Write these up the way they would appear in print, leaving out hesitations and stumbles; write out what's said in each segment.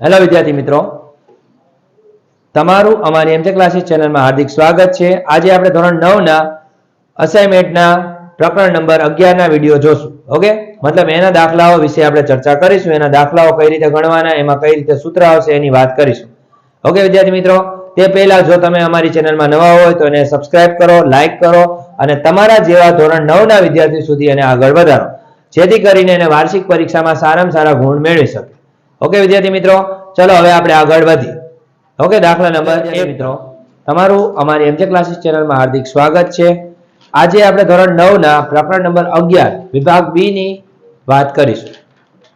Hello વિદ્યાર્થી મિત્રો, તમારું અમારી એમજે ક્લાસીસ ચેનલમાં હાર્દિક સ્વાગત છે। આજે આપણે ધોરણ 9 ના અસાઇનમેન્ટના પ્રકરણ નંબર 11 ના વિડિયો જોશું। ઓકે, મતલબ એના દાખલાઓ વિશે આપણે ચર્ચા કરીશું। એના દાખલાઓ કઈ રીતે ગણવાના, એમાં કઈ રીતે સૂત્ર આવશે એની વાત કરીશું। ઓકે વિદ્યાર્થી મિત્રો, તે પહેલા જો તમે અમારી ચેનલમાં નવા હોય તો એને સબસ્ક્રાઇબ કરો, લાઈક કરો અને તમારા જેવા ધોરણ 9 ના વિદ્યાર્થી સુધી એને આગળ વધારો, જેથી કરીને એને વાર્ષિક પરીક્ષામાં સારામાં સારા ગુણ મેળવી શકે। ઓકે વિદ્યાર્થી મિત્રો, ચલો હવે આપણે આગળ વધીએ। ઓકે, દાખલા નંબર 1 મિત્રો, તમારું અમારી એમજે ક્લાસીસ ચેનલમાં હાર્દિક સ્વાગત છે। આજે આપણે ધોરણ 9 ના પ્રકરણ નંબર 11 વિભાગ બી ની વાત કરીશું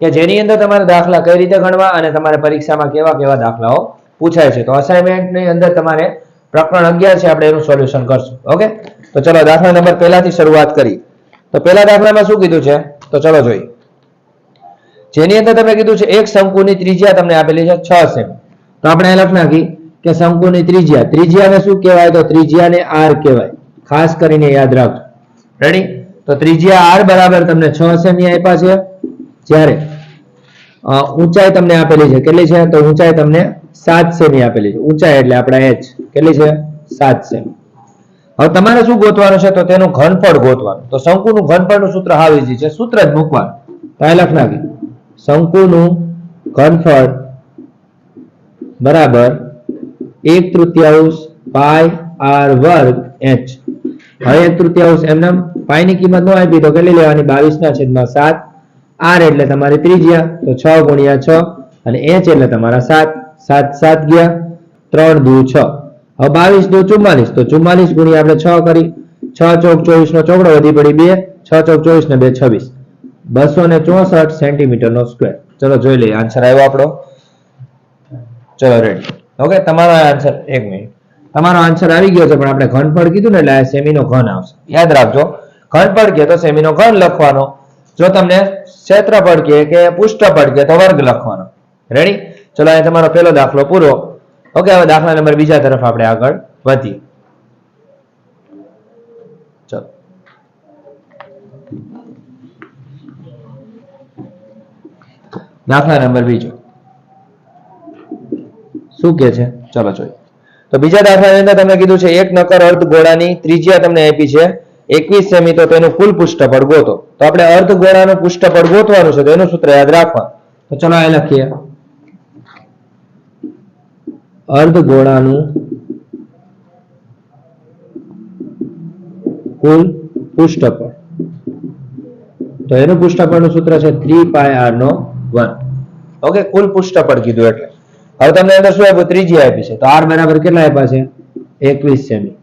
કે જેની અંદર તમારે દાખલા કઈ રીતે ગણવા અને તમારે પરીક્ષામાં કેવા કેવા દાખલાઓ પૂછાય છે। તો અસાઇનમેન્ટની અંદર તમારે પ્રકરણ 11 છે, આપણે એનું સોલ્યુશન કરશું। ઓકે, તો ચલો દાખલા નંબર પહેલાથી શરૂઆત કરીએ। તો પહેલા દાખલામાં શું કીધું છે, તો ચલો જોઈએ। જેની અંદર તમે કીધું છે એક શંકુની ત્રિજ્યા તમને આપેલી છે 6 સેમી। તો આપણે અહીં લખ નાખી કે શંકુની ત્રિજ્યા, ત્રિજ્યાને શું કહેવાય, તો ત્રિજ્યાને r કહેવાય, ખાસ કરીને યાદ રાખજો। રેડી? તો ત્રિજ્યા r બરાબર તમને 6 સેમી આપ્યા છે, જ્યારે ઊંચાઈ તમને આપેલી છે કેટલી છે, તો ઊંચાઈ તમને 7 સેમી આપેલી છે। ઊંચાઈ એટલે આપણા h કેટલી છે, 7 સેમી। હવે તમારે શું ગોતવાનું છે, તો તેનું ઘનફળ ગોતવાનું। તો શંકુનું ઘનફળનું સૂત્ર હાવ ઈઝી છે, સૂત્ર જ મૂકવાનું। તો અહીં લખ નાખી શંકુનું ઘનફળ બરાબર 1/3 પાઈ r વર્ગ h। હવે 1/3 એમને પાઈ ની કિંમત ન આપી તો કેટલી લેવાની, 22/7। r એટલે તમારી ત્રિજ્યા, તો 6 ગુણ્યા 6 અને h એટલે તમારા 7, 7 7 ગયા, 3 દુ 6। હવે 22 દુ 44, તો 44 ગુણ્યા આપણે 6 કરી, 6 ચોક 24 નો ચોકડો વધી પડી 2, 6 ચોક 24 ને 2 26, 264 સેન્ટીમીટર નો સ્ક્વેર। ચલો જોઈ લઈએ આન્સર આવ્યો આપણો। ચલો રેડી। ઓકે, તમારો આન્સર 1 મિનિટ, તમારો આન્સર આવી ગયો છે, પણ આપણે ઘનફળ કીધું ને એટલે આ સેમી નો ઘન આવશે। યાદ રાખજો, ઘનફળ કહે તો સેમી નો ઘન લખવાનો, જો તમને ક્ષેત્રફળ કહે કે પૃષ્ઠફળ કહે તો વર્ગ લખવાનો। રેડી? ચલો અહીં તમારો પહેલો દાખલો પૂરો। ઓકે, હવે દાખલા નંબર બીજા તરફ આપણે આગળ વધીએ। ચલો દાખલા નંબર બીજો શું કે છે, ચલો જોઈએ। તો બીજા દાખલાની અંદર તમને કીધું છે એક નક્કર અર્ધગોળાની ત્રિજ્યા તમને આપી છે 21 સેમી, તો તેનું કુલ પૃષ્ઠફળ ગોતો। તો આપણે અર્ધગોળાનું પૃષ્ઠફળ ગોતવાનું છે, તો એનું સૂત્ર યાદ રાખવાનું। તો ચલો અહીં લખીએ અર્ધગોળાનું કુલ પૃષ્ઠફળ, તો એનું પૃષ્ઠફળનું સૂત્ર છે 3 પાઈ r નો વર્ગ। ઓકે, કુલ પૃષ્ઠફળ કીધું એટલે હવે તમને અંદર શું આપ્યું, ત્રિજ્યા આપી છે, તો r બરાબર કેટલા આપ્યા છે, 21 સેમી।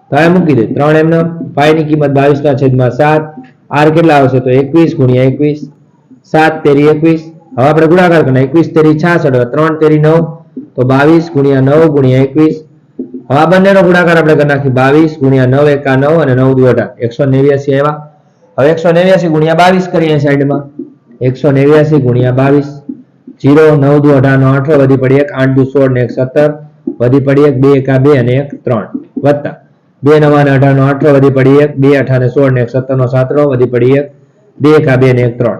તો આ મૂકી દે 3 એમનો, પાઈ ની કિંમત 22/7, r કેટલા આવશે, તો 21 ગુણ્યા 21, 7 તેરી 21। હવે આપણે ગુણાકાર કરીએ, 21 તેરી 66, 3 તેરી 9, તો 22 ગુણ્યા 9 ગુણ્યા 21। હવે આ બંનેનો ગુણાકાર આપણે કરી નાખીએ, 22 ગુણ્યા 9 એકા 9 અને 9 દુ 18, 189 આવ્યા। હવે 189 ગુણ્યા 22 કરીએ સાઈડમાં, 189 ગુણ્યા 22, 0 9 દુ 18 નો 18 વધી પડી 1, 8 દુ 16 ને 1 17 વધી પડી 1, 2 એકા 2 અને 1 3 વત્તા 2 9 ને 18 નો 18 વધી પડી 1, 2 18 ને 16 ને 1 17 નો 17 વધી પડી 1, 2 એકા 2 ને 1 3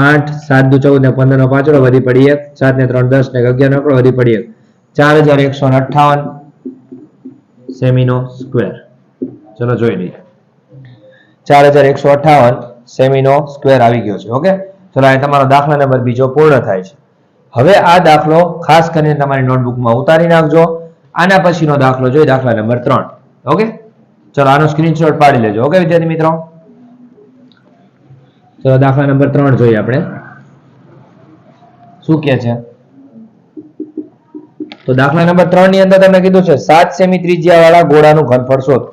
8, 7 દુ 14 ને 15 નો 5 વધી પડી 1, 7 ને 3 10 ને 11 નો વધી પડી 1, 4158 સેમી નો સ્ક્વેર। ચલો જોઈ લઈએ, 4158 સેમી નો સ્ક્વેર આવી ગયો છે। ઓકે, ચલો અહીં તમારો દાખલા નંબર બીજો પૂર્ણ થાય છે। હવે આ દાખલો ખાસ કરીને તમારી નોટબુકમાં ઉતારી નાખજો। આના પછીનો દાખલો જોઈએ, દાખલા નંબર 3। ઓકે, ચલો આનો સ્ક્રીનશોટ પાડી લેજો। ઓકે વિદ્યાર્થી મિત્રો, ચલો દાખલા નંબર 3 જોઈએ આપણે શું કે છે। તો દાખલા નંબર 3 ની અંદર તમને કીધું છે 7 સેમી ત્રિજ્યા વાળા ગોળાનું ઘનફળ શોધો।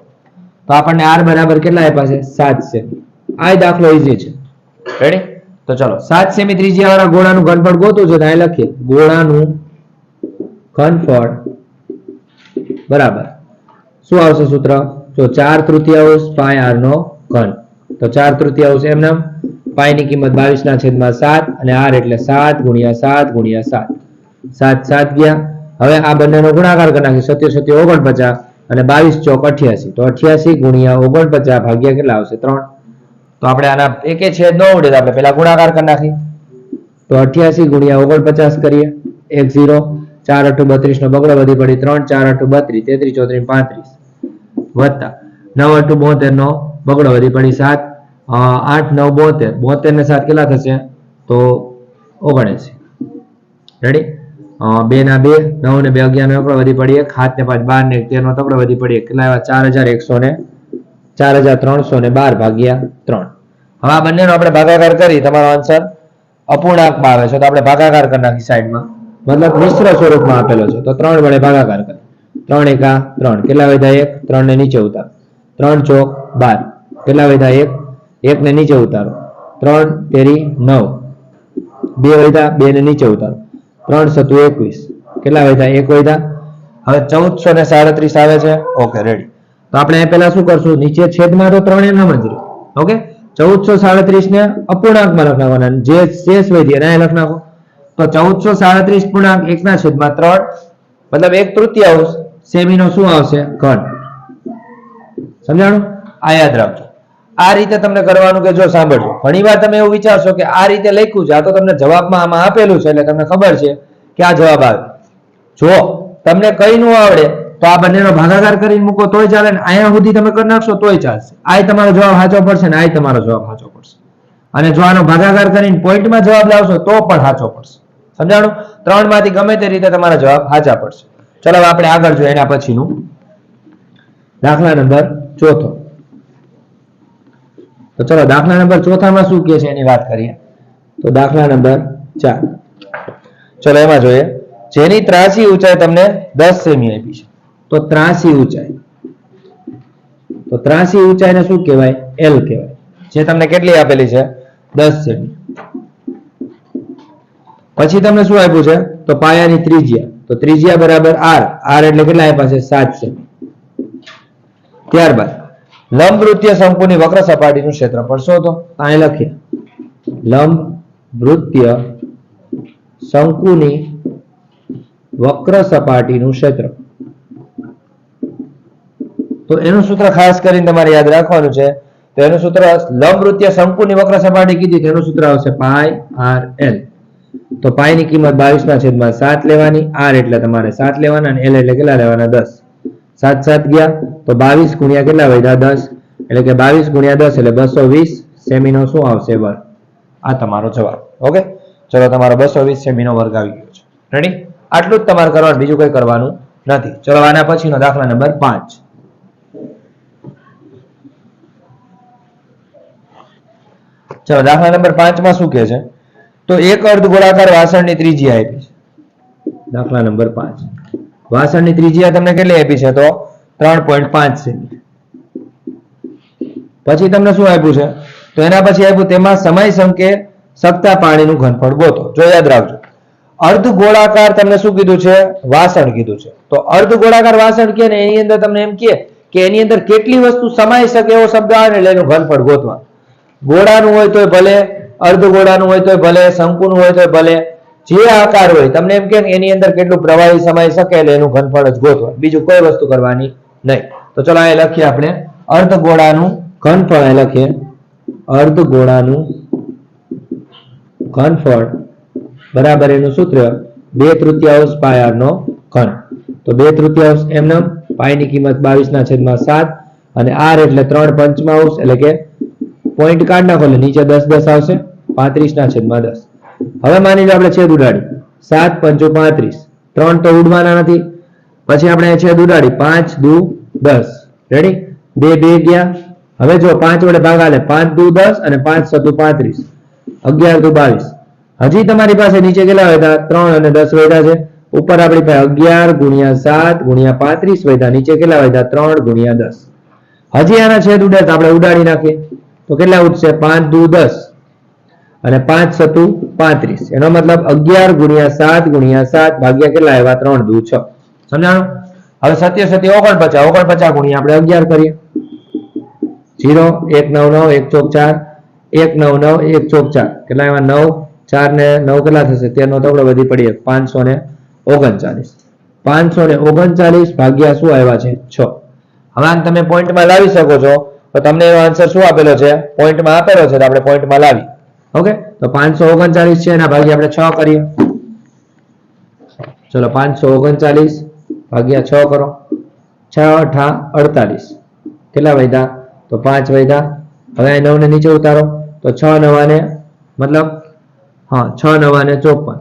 તો આપણને r બરાબર કેટલા આપ્યા છે, 7 સેમી। આ દાખલો ઈઝી છે। રેડી? તો ચલો 7 સેમી ત્રિજ્યા વાળા ગોળાનું ઘનફળ ગોતવું છે, તો અહીં લખીએ ગોળાનું ઘનફળ બરાબર શું આવશે સૂત્ર, તો 4/3 પાઈ r નો ઘન। તો 4/3 એમને પાઈ ની કિંમત 22/7 અને r એટલે 7 ગુણ્યા 7 ગુણ્યા 7, 7 7 ગયા। હવે આ બંનેનો ગુણાકાર કરી નાખીએ, 77 49 અને 22 ચોક 88, તો 88 ગુણ્યા 49 ભાગ્યા કેટલા આવશે, 3। તો આપણે આના એકે છેદ ન ઉડે તો આપણે પહેલા ગુણાકાર કરી નાખી, તો 88 ગુણ્યા 49 કરીએ 10 4 8 32 નો બગડો વધી પડી 3 4 8 32 33 34 35 વત્તા 9 8 72 નો બગડો વધી પડી 7 8 9 72 72 ને 7 કેટલા થશે તો 79 રેડી 2 ના 2 9 ને 2 11 નો બગડો વધી પડી 1 7 ને 5 12 ને 13 નો બગડો વધી પડી કેટલા આવ્યા 4100 ને 4312 ભાગ્યા 3 હવે આ બંનેનો આપણે ભાગાકાર કરી તમારો આન્સર અપૂર્ણાંકમાં આવે છે તો આપણે ભાગાકાર કરી નાખી સાઈડમાં મતલબ મિશ્ર સ્વરૂપમાં આપેલો છે તો 3 વડે ભાગાકાર કરી 3 એકા 3 કેટલા વધ્યા 1 3 ને નીચે ઉતારો 3 ચોક 12 કેટલા વધ્યા 1 1 ને નીચે ઉતારો 3 તેરી 9 2 વધ્યા 2 ને નીચે ઉતારો 3 સતુ 21 કેટલા વધ્યા 1 વધ્યા હવે 1437 આવે છે ઓકે રેડી તો આપણે પહેલા શું કરશું નીચે છેદમાં તો 3 એમ જ રહે ઓકે 1437 ને અપૂર્ણાંકમાં લખ નાખવાના જે શેષ વધ્યા એને લખ નાખો તો 1437 પૂર્ણાંક 1 ના છેદમાં 3 મતલબ 1/3 સેમીનો શું આવશે ઘન સમજાણું આ યાદ રાખજો આ રીતે તમને કરવાનું કે જો સાંભળજો ઘણીવાર તમે એવું વિચારશો કે આ રીતે લખ્યું છે આ તો તમને જવાબમાં આમાં આપેલું છે એટલે તમને ખબર છે કે આ જવાબ આવે જો તમને કઈ નું આવડે તો આ બંનેનો ભાગાકાર કરીને મૂકો તોય ચાલે ને અહીંયા સુધી તમે કરી નાખશો તોય ચાલશે આ તમારો જવાબ સાચો પડશે ને આ તમારો જવાબ સાચો પડશે અને જો આનો ભાગાકાર કરીને પોઈન્ટમાં જવાબ લાવશો તો પણ સાચો પડશે સમજાણું 3 માંથી ગમે તે રીતે તમારા જવાબ સાચા પડશે ચલો આપણે આગળ જોઈએ એના પછીનું દાખલા નંબર 4 તો ચલો દાખલા નંબર 4 માં શું કહે છે એની વાત કરીએ તો દાખલા નંબર 4 ચલો એમાં જોઈએ જેની ત્રાસી ઊંચાઈ તમને 10 સેમી આપી છે તો ત્રાસી ઊંચાઈને શું કહેવાય L કહેવાય જે તમને કેટલી આપેલી છે 10 સેમી પછી તમને શું આપ્યું છે તો પાયાની ત્રિજ્યા તો ત્રિજ્યા બરાબર r એટલે કેટલા આપ્યા છે 7 સેમી ત્યારબાદ લંબ વૃત્તીય શંકુની વક્ર સપાટીનું ક્ષેત્રફળ શોધો અહીં લખીએ લંબ વૃત્તીય શંકુની વક્ર સપાટીનું ક્ષેત્ર તો એનું સૂત્ર ખાસ કરીને તમારે યાદ રાખવાનું છે તો એનું સૂત્ર લંબ વૃત્તીય શંકુની વક્ર સપાટી કીધી તો એનું સૂત્ર આવશે પાઈ r l તો પાઈ ની કિંમત 22/7 લેવાની r એટલે તમારે 7 લેવાના અને l એટલે કેટલા લેવાના 10 7 7 ગયા તો 22 ગુણ્યા કેટલા વધ્યા 10 એટલે કે 22 ગુણ્યા 10 એટલે 220 સેમીનો શું આવશે વર્ગ આ તમારો જવાબ ઓકે ચલો તમારો 220 સેમીનો વર્ગ આવી ગયો છે રેડી આટલું જ તમારે કરવાનું બીજું કંઈ કરવાનું નથી ચલો આના પછીનો દાખલા નંબર 5 ચલો દાખલા નંબર 5 માં શું કહે છે તો એક અર્ધ ગોળાકાર વાસણની ત્રિજ્યા આપી છે દાખલા નંબર 5 વાસણની ત્રિજ્યા તમને કેટલી આપી છે તો 3.5 સેમી પછી તમને શું આપ્યું છે તો એના પછી આપ્યું તેમાં સમય સંકે સકતા પાણીનું ઘનફળ ગોતો જો યાદ રાખજો અર્ધ ગોળાકાર તમને શું કીધું છે વાસણ કીધું છે તો અર્ધ ગોળાકાર વાસણ કે ને એની અંદર તમને એમ કે એની અંદર કેટલી વસ્તુ સમાઈ શકે એવો શબ્દ આવે એટલે એનું ઘનફળ ગોતવા ગોળાનું હોય તોય ભલે અર્ધ ગોળાનું હોય તોય ભલે શંકુનું હોય તોય ભલે જે આકાર હોય તમને એમ કે એની અંદર કેટલું પ્રવાહી સમાઈ શકે એટલે એનું ઘનફળ જ ગોતવા બીજું કોઈ વસ્તુ કરવાની નહીં તો ચલો અહીં લખીએ આપણે અર્ધ ગોળાનું ઘનફળ અહીં લખીએ અર્ધ ગોળાનું ઘનફળ બરાબર એનું સૂત્ર 2/3 પાઈ r નો ઘન તો 2/3 એમનેમ પાઈ ની કિંમત 22/7 અને r એટલે 3/5 એટલે કે પોઈન્ટ કાઢ નાખો એટલે નીચે 10 10 આવશે 35/10 હવે માની લો આપણે છેદ ઉડાડી 7 5 35 3 તો ઉડવાના નથી પછી આપણે છેદ ઉડાડી 5 2 10 રેડી 2 2 ગયા હવે જો 5 વડે ભાગાલે 5 2 10 અને 5 7 35 11 2 22 હજી તમારી પાસે નીચે કેટલા વધ્યા 3 અને 10 વધ્યા છે ઉપર આપણી પાસે 11 ગુણ્યા 7 ગુણ્યા 35 વધ્યા નીચે કેટલા વધ્યા 3 ગુણ્યા 10 હજી આના છેદ ઉડે તો આપણે ઉડાડી નાખીએ તો કેટલા ઉડશે 5 2 10 અને 5 7 35 એનો મતલબ 11 ગુણ્યા 7 ગુણ્યા 7 ભાગ્યા કેટલા આવ્યા 3 2 6 સમજાણું હવે 7 7 49 ગુણ્યા આપણે 11 કરીએ 0 1 9 9 1 ચોક 4 1 9 9 1 ચોક 4 કેટલા આવ્યા 9 4 ને 9 કેટલા થશે 13 નો તગડો વધી પડીએ 539 539 ભાગ્યા શું આવ્યા છે 6 હવે આને તમે પોઈન્ટમાં લાવી શકો છો તો તમને એનો આન્સર શું આપેલો છે પોઈન્ટમાં આપેલો છે તો આપણે પોઈન્ટમાં લાવી ઓકે, તો 539 છે એના ભાગ્યા આપણે 6 કરીએ. ચલો 539 ભાગ્યા 6 કરો. 6 8 48 કેટલા વધ્યા? તો 5 વધ્યા. હવે 9 ને નીચે ઉતારો તો 6 9 ને મતલબ 6 9 ને 54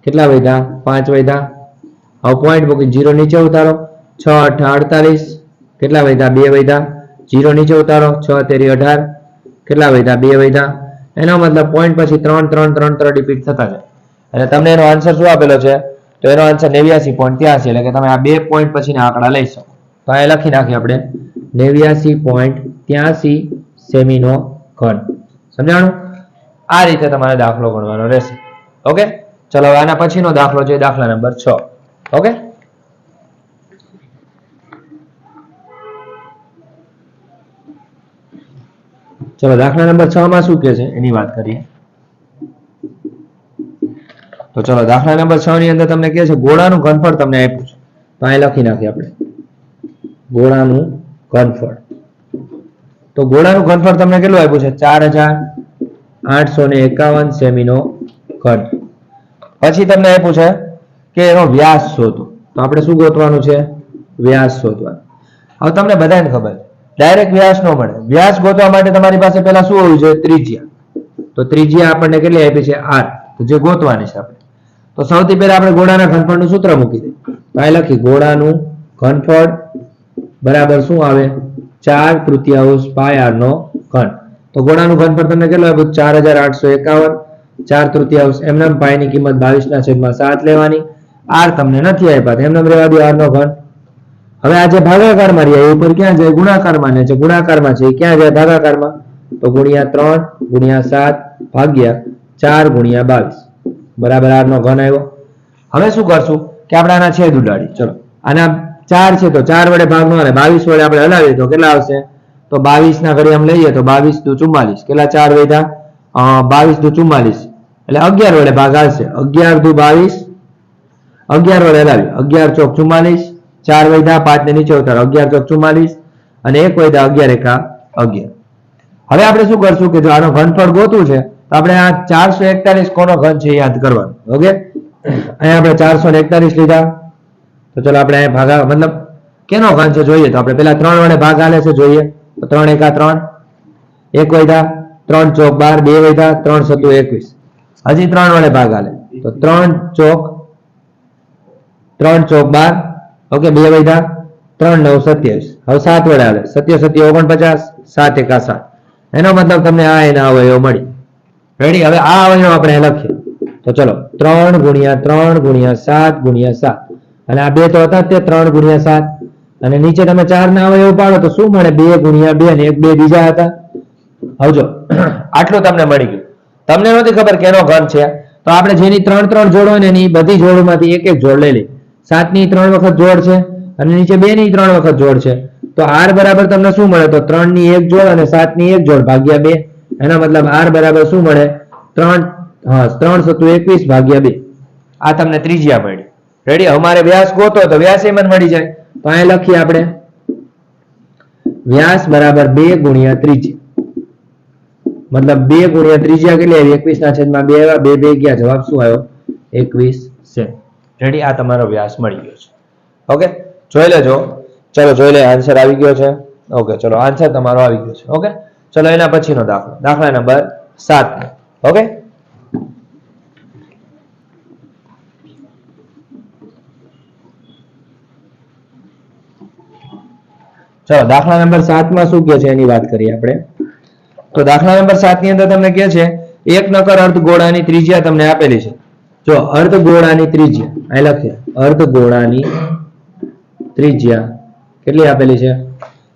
કેટલા વધ્યા? 5 વધ્યા. હવે પોઈન્ટ મૂકી 0 નીચે ઉતારો. 6 8 48 કેટલા વધ્યા? 2 વધ્યા. 0 નીચે ઉતારો. 6 13 18 કેટલા વધ્યા? 2 વધ્યા. એનો મતલબ પોઈન્ટ પછી 3 3 3 3 રિપીટ થતા જાય અને તમને એનો આન્સર શું આપેલો છે? તો એનો આન્સર 89.83 એટલે કે તમે આ બે પોઈન્ટ પછીના આંકડા લઈ શકો. તો આ લખી નાખીએ આપણે 89.83 સેમીનો ઘન. સમજાણું? આ રીતે તમારે દાખલો ગણવાનો રહેશે. ઓકે, ચલો આના પછીનો દાખલો છે દાખલા નંબર 6. ઓકે, ચલો દાખલા નંબર 6 માં શું કહે છે એની વાત કરીએ. તો ચલો દાખલા નંબર 6 ની અંદર તમને કહે છે ગોળાનું ઘનફળ તમને આપ્યું છે. તો અહીં લખી નાખીએ આપણે ગોળાનું ઘનફળ. તો ગોળાનું ઘનફળ તમને કેટલું આપ્યું છે? 4851 સેમીનો ઘન. પછી તમને આપ્યું છે કે એનો વ્યાસ શોધો. તો આપણે શું ગોતવાનું છે? વ્યાસ શોધવાનો. હવે તમને બધાને ખબર છે ડાયરેક્ટ વ્યાસ ન મળે. વ્યાસ ગોતવા માટે તમારી પાસે પહેલા શું હોવું જોઈએ? ત્રિજ્યા. તો ત્રિજ્યા આપણને કેટલી આપી છે? r. તો જે ગોતવાની છે આપણે. તો સૌથી પહેલા આપણે ગોળાના ઘનફળનું સૂત્ર મૂકી દઈએ. તો અહીં લખી ગોળાનું ઘનફળ બરાબર શું આવે? 4/3 પાઈ r નો ઘન. તો ગોળાનું ઘનફળ તમને કેટલું આપ્યું? 4851. 4/3 એમનેમ પાઈ ની કિંમત 22/7 લેવાની. r તમને નથી આપ્યા એમનેમ રહેવા દો r નો ઘન. હવે આ જે ભાગાકારમાં રહ્યા એ ઉપર ક્યાં જાય? ગુણાકારમાં ને જે ગુણાકારમાં છે એ ક્યાં જાય? ભાગાકારમાં. તો ગુણ્યા 3 ગુણ્યા 7 ભાગ્યા 4 ગુણ્યા 22 બરાબર r નો ઘન આવ્યો. હવે શું કરશું કે આપણે આના છેદ ઉડાડી. ચલો આના 4 છે તો 4 વડે ભાગ ન આવે. 22 વડે આપણે હલાવીએ તો કેટલા આવશે? તો 22 ના ઘડી આમ લઈએ તો 22 દુ 44 કેટલા 4 વધ્યા? 22 દુ 44 એટલે 11 વડે ભાગ આવશે. 11 દુ 22 11 વડે હલાવી 11 ચોક 44 4 વધ્યા 5 ને નીચે ઉતારો 11 ચોક 44 અને 1 વધ્યા 11 એકા 11. હવે આપણે શું કરશું કે જો આનો ઘનફળ ગોતવું છે તો આપણે આ 441 કોનો ઘન છે યાદ કરવાનું. ઓકે, અહીંયા આપણે 441 લીધા. તો ચલો આપણે અહીંયા ભાગા મતલબ કેનો ઘન છે જોઈએ. તો આપણે પેલા 3 વડે ભાગ આલે છે જોઈએ. તો 3 એકા 3 1 વધ્યા 3 ચોક 12 2 વધ્યા 3 સત્તુ 21 હજી 3 વડે ભાગ આલે તો 3 ચોક 12 ઓકે 2 વધ્યા 3 9 27 હવે 7 વડે આલે 7 7 49 7 એકા 7 એનો મતલબ તમને આ એના અવયવ મળી. રેડી? હવે આ અવયવ આપણે લખીએ. તો ચલો 3 ગુણ્યા 3 ગુણ્યા 7 ગુણ્યા 7 અને આ બે તો હતા તે 3 ગુણ્યા 7 અને નીચે તમે 4 ના અવયવ પાડો તો શું મળે? 2 ગુણ્યા 2 અને 1 2 બીજા હતા. હવે જો આટલું તમને મળી ગયું. તમને નહોતી ખબર કે એનો ઘન છે તો આપણે જેની 3 3 જોડ હોય ને એની બધી જોડમાંથી એક એક જોડ લઈ લઈએ. 7 ની 3 વખત જોડ છે અને નીચે 2 ની 3 વખત જોડ છે. તો r બરાબર તમને શું મળે? તો 3 ની 1 જોડ અને 7 ની 1 જોડ ભાગ્યા 2. એના મતલબ r બરાબર શું મળે? 3 સત્તુ 21 ભાગ્યા 2. આ તમને ત્રિજ્યા મળી. રેડી? અમારે વ્યાસ ગોતો તો વ્યાસ એમ મળી જાય. તો અહીં લખીએ આપણે વ્યાસ બરાબર 2 ગુણ્યા ત્રિજ્યા. મતલબ 2 ગુણ્યા ત્રિજ્યા કેટલી આવી? 21/2 આવ્યા. 2 2 ગયા જવાબ શું આવ્યો? 21 સેમી. રેડી? આ તમારો વ્યાસ મળી ગયો છે. ઓકે, જોઈ લેજો. ચલો જોઈ લે આન્સર આવી ગયો છે. ઓકે, ચલો આન્સર તમારો આવી ગયો છે. ઓકે, ચલો એના પછીનો દાખલો દાખલા નંબર 7. ઓકે, ચલો દાખલા નંબર 7 માં શું કહે છે એની વાત કરીએ આપણે. તો દાખલા નંબર 7 ની અંદર તમને કહે છે એક નક્કર અર્ધગોળાની ત્રિજ્યા તમને આપેલી છે. જો અર્ધગોળાની ત્રિજ્યા અહીં લખીએ. અર્ધગોળાની ત્રિજ્યા કેટલી આપેલી છે?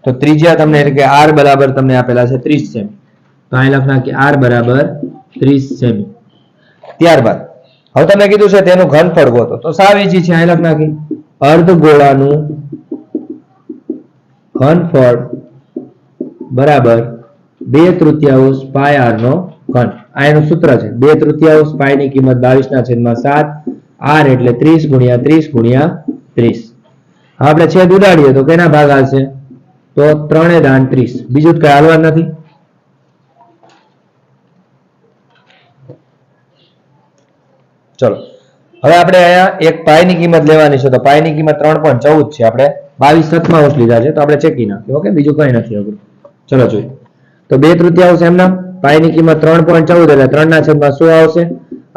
તો ત્રિજ્યા તમને એટલે કે r બરાબર તમને આપેલા છે 30 સેમી. તો અહીં લખ નાખીએ r બરાબર 30 સેમી. ત્યારબાદ હવે તમને કીધું છે તેનું ઘનફળ ગોતો. તો સાવ ઈઝી છે. અહીં લખ નાખી અર્ધગોળાનું ઘનફળ બરાબર 2/3 પાઈ r નો ઘન. આ એનું સૂત્ર છે. 2/3 પાઈ ની કિંમત 22/7 r એટલે 30 ગુણ્યા 30 ગુણ્યા 30. આપણે છેદ ઉડાડીએ તો કેના ભાગ આવશે? તો 3 દાન 30. બીજું કઈ હાલવા નથી. ચલો હવે આપણે અહીંયા એક પાઈની કિંમત લેવાની છે. તો પાઈની કિંમત 3.14 છે. આપણે 22/7 લીધા છે તો આપણે ચેકી નાખીએ. ઓકે, બીજું કંઈ નથી અઘરું. ચલો જોઈએ. તો 2/3 એમના પાઈની કિંમત 3.14 એટલે 3 ના છેદમાં 100 આવશે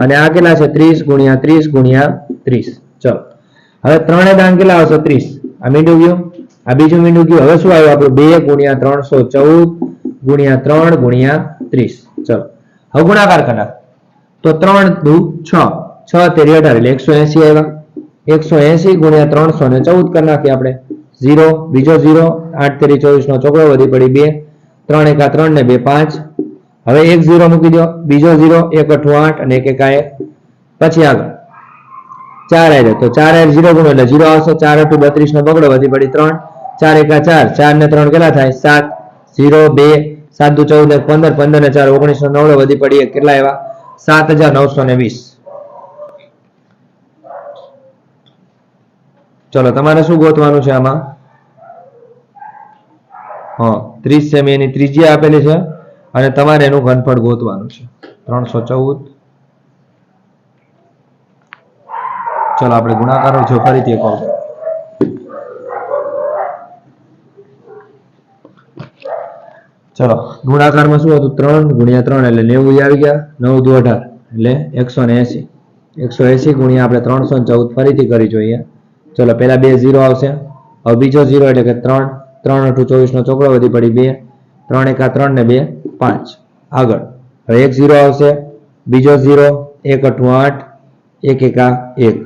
અને આ કેટલા છે 30 ગુણ્યા 30 ગુણ્યા 30. ચલો હવે 3 દાન કેટલા આવશે 30. આ મીંડું ગયું, આ બીજું મીંડું ગયું. હવે શું આવ્યું આપણું 2 ગુણ્યા 314 ગુણ્યા 3 ગુણ્યા 30. ચલો હવે ગુણાકાર કરનાર તો 3 દુ 6 6 તેરી 18 એટલે 180 આવ્યા. 180 ગુણ્યા 314 કરી નાખીએ આપણે. 0 બીજો 0 8 તેરી 24 નો ચોકડો વધી પડી 2 3 એકા 3 ને 2 5. હવે એક 0 મૂકી દો, બીજો 0 1 8 8 અને 1 એકા 1. પછી આગળ 4 આવે તો 4 આવે 0 ગુણો એટલે 0 આવશે. 4 8 32 નો બગડો વધી પડી 3 4 એકા 4 4 ને 3 કેટલા થાય 7 0 2 7 દુ 14 15 15 ને 4 19 નો 9 વધી પડી 1 કેટલા આવ્યા 7920. ચલો તમારે શું ગોતવાનું છે આમાં? 30 સેમી એની ત્રિજ્યા આપેલી છે અને તમારે એનું ઘનફળ ગોતવાનું છે 314. ચલો આપણે ગુણાકારો જો ફરીથી કહું. ચલો ગુણાકારમાં શું હતું 3 ગુણ્યા 3 એટલે 90 આવી ગયા. 9 દુ 18 એટલે 180. 180 ગુણ્યા આપણે 314 ફરીથી કરી જોઈએ. ચલો પહેલા 2 0 આવશે. હવે બીજો 0 એટલે કે 3 3 8 24 નો ચોકડો વધી પડી 2 3 એકા 3 ને 2 5. આગળ હવે એક 0 આવશે, બીજો 0 1 8 8 1 એકા 1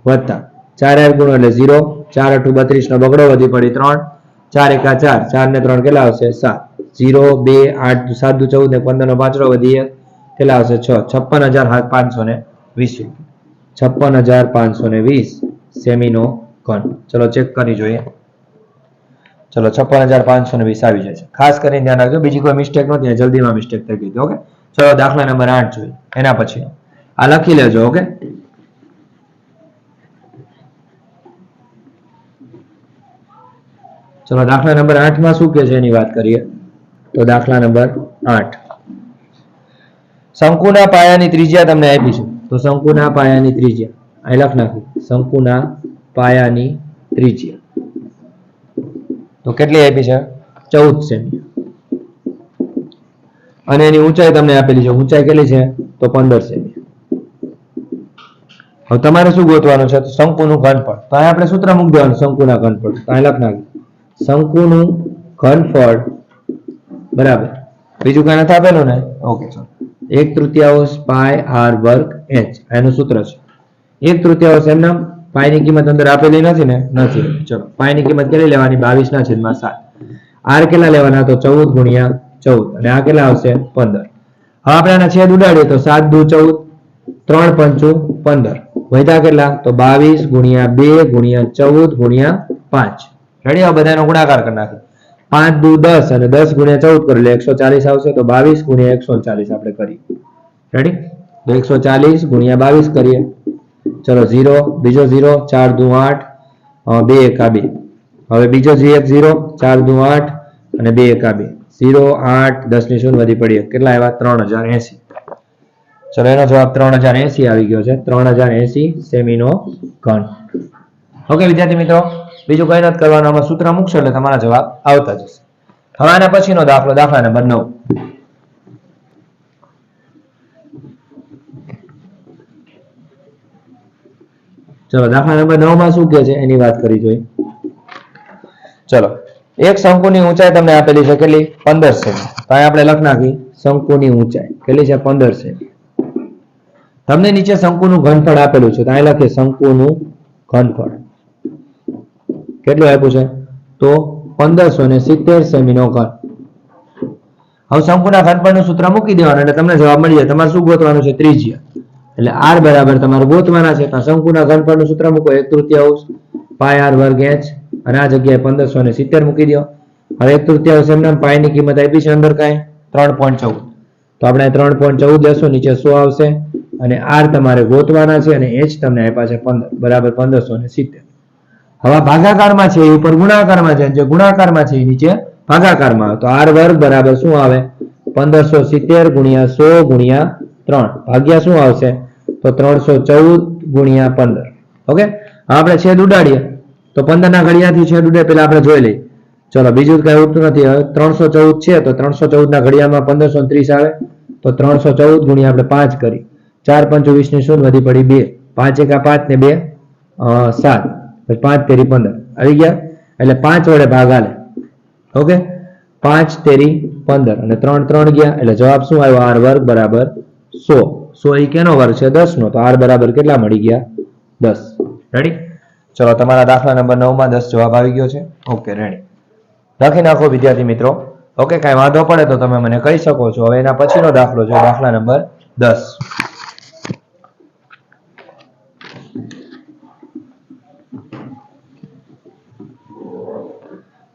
વત્તા 4 ગુણો એટલે 0 4 8 32 નો બગડો વધી પડી 3 4 એકા 4 4 ને 3 કેટલા આવશે 7 0 2 8 7 દુ 14 ને 15 નો પાંચડો વધી કેટલા આવશે 6 56520. 56520 સેમીનો ઘન. ચલો ચેક કરી જોઈએ. ચલો 56520 આવી જાય છે. ખાસ કરીને ધ્યાન રાખજો બીજી કોઈ મિસ્ટેક નહોતી, જલ્દીમાં મિસ્ટેક થઈ ગઈ. ઓકે ચલો દાખલા નંબર 8 જોઈએ. એના પછી આ લખી લેજો. ઓકે ચલો દાખલા નંબર 8 માં શું કહે છે એની વાત કરીએ. તો દાખલા નંબર 8 શંકુના પાયાની ત્રિજ્યા તમને આપી છે. તો શંકુના પાયાની ત્રિજ્યા અહીં લખ નાખું. શંકુના પાયાની ત્રિજ્યા તો કેટલી આપી છે 14 સેમી અને એની ઊંચાઈ તમને આપેલી છે. ઊંચાઈ કેટલી છે તો 15 સેમી. હવે તમારે શું ગોતવાનું છે તો શંકુનું ઘનફળ. તો અહીં આપણે સૂત્ર મૂકી દેવાનું શંકુના ઘનફળ. તો અહીં લખ નાખી શંકુનું ઘનફળ બરાબર બીજું કઈ નથી આપેલું ને. ઓકે ચલો 1/3 પાઈ r વર્ગ h એનું સૂત્ર છે. 1/3 એમના પાઈની કિંમત અંદર આપેલી નથી ને નથી. ચલો પાઈની કિંમત કેટલી લેવાની 22/7. r કેટલા લેવાના તો 14 ગુણ્યા 14 અને આ કેટલા આવશે 15. હવે આપણે આના છેદ ઉડાડીએ તો 7 દુ 14 3 5 15 વધ્યા કેટલા તો 22 ગુણ્યા 2 ગુણ્યા 14 ગુણ્યા 5. રેડી? હવે બધાનો ગુણાકાર કરી નાખીએ. 5 દુ 10 અને 10 ગુણ્યા 14 કરો એટલે 140 આવશે. તો 22 ગુણ્યા 140 આપણે કરીએ. રેડી? તો 140 ગુણ્યા 22 કરીએ. ચલો 0 બીજો 0 4 દુ 8 2 એકા 2. હવે બીજો 0 4 દુ 8 અને 2 એકા 2 0 8 10 ની શૂન્ય વધી પડી કેટલા આવ્યા 3080. ચલો એનો જવાબ 3080 આવી ગયો છે. 3080 સેમીનો ઘન. ઓકે વિદ્યાર્થી મિત્રો બીજું કઈ નથી કરવાનું. આમાં સૂત્ર મૂકશો એટલે તમારા જવાબ આવતા જશે. હવે આના પછીનો દાખલો દાખલા નંબર 9. ચલો દાખલા નંબર 9 માં શું કહે છે એની વાત કરી જોઈએ. ચલો એક શંકુની ઊંચાઈ તમને આપેલી છે કેટલી 15 સેમી. તો અહીં આપણે લખ નાખી શંકુની ઊંચાઈ કેટલી છે 15 સેમી. તમને નીચે શંકુનું ઘનફળ આપેલું છે તો અહીં લખીએ શંકુનું ઘનફળ કેટલું આપ્યું છે તો 1570 સેમીનો ઘન. હવે શંકુના ઘનફળનું સૂત્ર મૂકી દેવાનું એટલે તમને જવાબ મળી જાય. તમારે શું ગોતવાનું છે ત્રિજ્યા. એટલે r બરાબર તમારે ગોતવાના છે. તો શંકુના ઘનફળનું સૂત્ર મૂકો 1/3 પાઈ r વર્ગ h અને આ જગ્યાએ 1570 મૂકી દો. હવે 1/3 એમના પાઈની કિંમત આપી છે અંદર કાંઈ 3.14. તો આપણે 3.14 લેશું નીચે 100 આવશે અને r તમારે ગોતવાના છે અને h તમને આપ્યા છે 15 બરાબર 1570. હવે ભાગાકારમાં છે એ ઉપર ગુણાકારમાં છે. જે ગુણાકારમાં છે એ નીચે ભાગાકારમાં આવે. તો r વર્ગ બરાબર શું આવે 1570 ગુણ્યા 100 ગુણ્યા 3 ભાગ્યા શું આવશે તો 314 ગુણ્યા 15. ઓકે, આપણે છેદ ઉડાડીએ તો 15 ના ઘડિયાથી છેદ ઉડે પેલા આપણે જોઈ લઈએ. ચલો બીજું કઈ ઉડતું નથી. હવે 314 છે તો 314 ના ઘડિયામાં 1530 આવે તો 314 ગુણ્યા આપણે 5 કરી. 4 5 20 ની શૂન્ય વધી પડી 2. 5 1 5 ને 2 7. 5 તેરી 15 આવી ગયા. એટલે 5 વડે ભાગ આલે. ઓકે, 5 તેરી 15 અને 3 3 ગયા એટલે જવાબ શું આવ્યો? r વર્ગ બરાબર 100. 100 એ કેનો વર્ગ છે? 10 નો. તો r બરાબર કેટલા મળી ગયા? 10. રેડી? ચલો તમારા દાખલા નંબર 9 માં 10 જવાબ આવી ગયો છે. Okay, ready. લખી નાખો વિદ્યાર્થી મિત્રો. ઓકે, કઈ વાંધો પડે તો તમે મને કહી શકો છો. હવે એના પછીનો દાખલો છે દાખલા નંબર 10.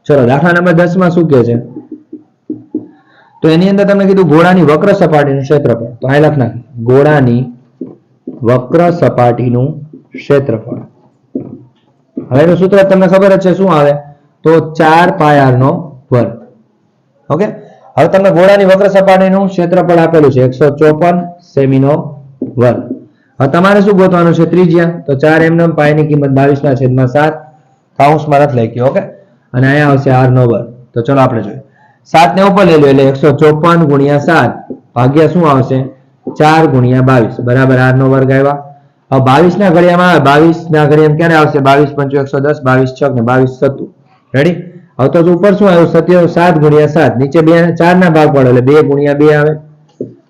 ચલો દાખલા નંબર 10 માં શું કહે છે? તો એની અંદર તમને કીધું ગોળાની વક્ર સપાટીનું ક્ષેત્રફળ. તો આ લખ નાખ, ગોળાની વક્ર સપાટીનું ક્ષેત્રફળ. હવે એનું સૂત્ર તમને ખબર જ છે શું આવે? તો 4 પાય r નો વર્ગ. ઓકે, હવે તમને ગોળાની વક્ર સપાટીનું ક્ષેત્રફળ આપેલું છે 154 સેમીનો વર્ગ. હવે તમારે શું ગોતવાનું છે? ત્રિજ્યા. તો 4 એમ પાય ની કિંમત 22/7 કૌંસમાં નથી લખ્યું. ઓકે, અને અહીંયા આવશે r નો વર્ગ. તો ચલો આપણે જોઈએ. 7 ને ઉપર લઈ લો એટલે 154 ગુણ્યા 7 ભાગ્યા શું આવશે? 4 ગુણ્યા 22 બરાબર r નો વર્ગ આવ્યા. હવે 22 ના ઘડિયામાં આવે. 22 ના ઘડિયામાં ક્યારે આવશે? 22 5 110, 22 6 ને 22 7. રેડી? હવે તો ઉપર શું આવ્યું? 7 ગુણ્યા 7. નીચે 2 4 ના ભાગ પડે એટલે 2 ગુણ્યા 2 આવે.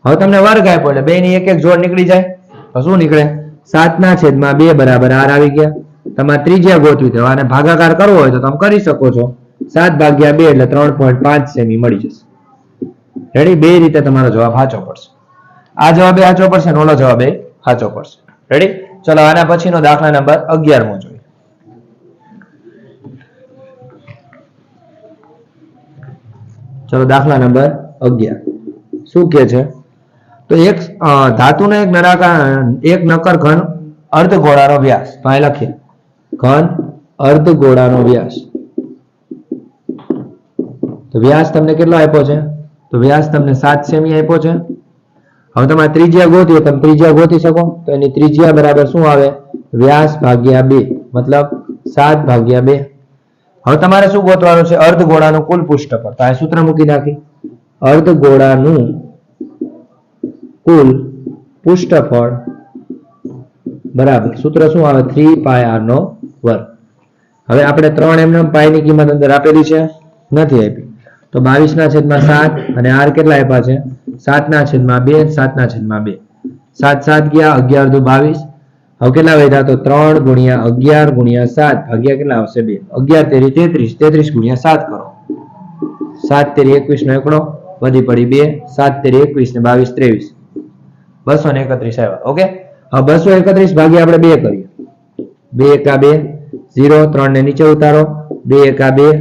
હવે તમને વર્ગ આપ્યો એટલે 2 ની એક એક જોડ નીકળી જાય. તો શું નીકળે? 7 ના છેદમાં 2 બરાબર r આવી ગયા. તમારે ત્રિજ્યા ગોતવી તો આને ભાગાકાર કરવો હોય તો તમે કરી શકો છો. 7 ભાગ્યા 2 એટલે 3.5 સેમી મળી જશે. રેડી? બે રીતે તમારો જવાબ સાચો પડશે. આ જવાબ સાચો પડશે અને ઓલો જવાબ સાચો પડશે. રેડી? ચલો આના પછીનો દાખલા નંબર 11 મો જોઈએ. ચલો દાખલા નંબર 11 શું કે છે? તો એક ધાતુનો એક નક્કર ઘન અર્ધગોળાનો વ્યાસ. તો અહીં લખીએ ઘન અર્ધગોળાનો વ્યાસ. તો વ્યાસ તમને કેટલો આપ્યો છે? તો વ્યાસ તમને 7 સેમી આપ્યો છે. હવે તમારે ત્રિજ્યા ગોતી, તમે ત્રિજ્યા ગોતી શકો. તો એની ત્રિજ્યા બરાબર શું આવે? વ્યાસ ભાગ્યા 2 મતલબ 7 ભાગ્યા 2. હવે તમારે શું ગોતવાનું છે? અર્ધગોળાનું કુલ પૃષ્ઠફળ. તો આ સૂત્ર મૂકી નાખી. અર્ધગોળાનું કુલ પૃષ્ઠફળ બરાબર સૂત્ર શું આવે? 3 પાય r નો વર્ગ. હવે આપણે 3 એમ પાય ની કિંમત અંદર આપેલી છે? નથી આપી. તો 22/7 અને r કેટલા આપ્યા છે? 7/2, 7/2. 7 7 ગયા 11 દુ 22. હવે કેટલા વધ્યા? તો 3 ગુણ્યા 11 ગુણ્યા 7 ભાગ્યા કેટલા આવશે? 2. 11 તેરી 33, 33 ગુણ્યા 7 કરો. 7 તેરી 21 નો એકડો વધી પડી 2. 7 તેરી 21 ને 22 23, 231 આવ્યા. ઓકે, હવે 231 ભાગ્યા આપણે 2 કરીએ. 2 એકા 2 0, 3 ને નીચે ઉતારો. 2 એકા 2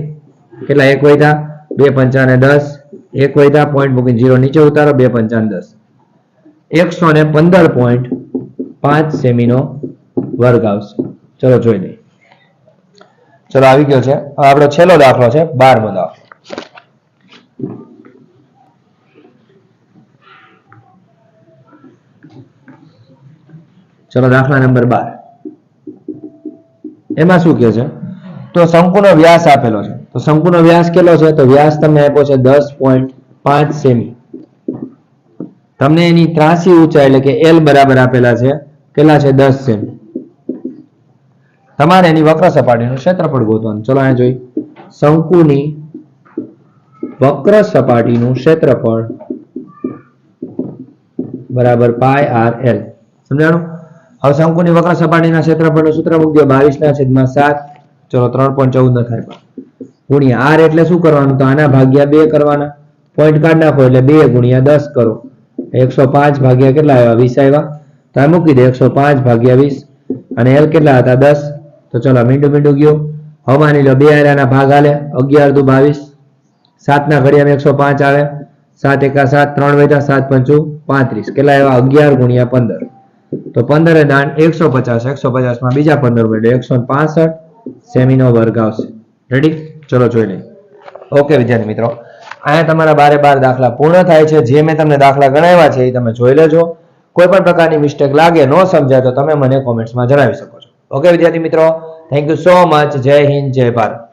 કેટલા? 1 વધ્યા. 2 પંચા ને 10, 1 વધ્યા. પોઈન્ટ મૂકીને 0 નીચે ઉતારો. 2 પંચા ને 10, 115.5 સેમીનો વર્ગ આવશે. ચલો જોઈ લઈએ. ચલો આવી ગયો છે. હવે આપણો છેલ્લો દાખલો છે 12મો દાખલો. ચલો દાખલા નંબર 12. એમાં શું કહે છે? તો શંકુનો વ્યાસ આપેલો છે. તો શંકુનો વ્યાસ કેટલો છે? તો વ્યાસ તમને આપ્યો છે 10.5 સેમી. તમને એની ત્રાસી ઊંચાઈ એટલે કે L બરાબર આપેલા છે કેટલા છે? 10 સેમી. તમારે એની વક્ર સપાટીનું ક્ષેત્રફળ ગોતવાનું. ચલો અહીંયા જોઈ. શંકુની વક્ર સપાટીનું ક્ષેત્રફળ બરાબર પાય r l. સમજાણું? હવે શંકુની વક્ર સપાટીના ક્ષેત્રફળનું સૂત્ર મૂકી દો 22/7. ચલો 3.14 ન થાય ગુણ્યા r એટલે શું કરવાનું? તો આના ભાગ્યા 2 કરવાના. પોઈન્ટ કાઢ નાખો એટલે 2 ગુણ્યા 10 કરો. 105 ભાગ્યા કેટલા આવ્યા? 20 આવ્યા. તો આ મૂકી દે 105 ભાગ્યા 20 અને l કેટલા હતા? 10. તો ચલો મીંડું ગયું. હવે માની લો 2 આર્યાના ભાગ આલે. 11 દુ 22, 7 ના ઘડિયામાં 105 આવે. 7 એકા 7, 3 વધ્યા. 7 પંચું 35 કેટલા આવ્યા? 11 ગુણ્યા 15. તો 15 એ દાન 150, 150 માં બીજા 15 એટલે 165 સેમીનો વર્ગ આવશે. રેડી? ચલો જોઈ લઈએ. ઓકે વિદ્યાર્થી મિત્રો, અહીંયા તમારા 12 દાખલા પૂર્ણ થાય છે. જે મેં તમને દાખલા ગણાવ્યા છે એ તમે જોઈ લેજો. કોઈ પણ પ્રકારની મિસ્ટેક લાગે, ન સમજાય તો તમે મને કોમેન્ટ્સમાં જણાવી શકો છો. ઓકે વિદ્યાર્થી મિત્રો, થેન્ક યુ સો મચ. જય હિન્દ, જય ભારત.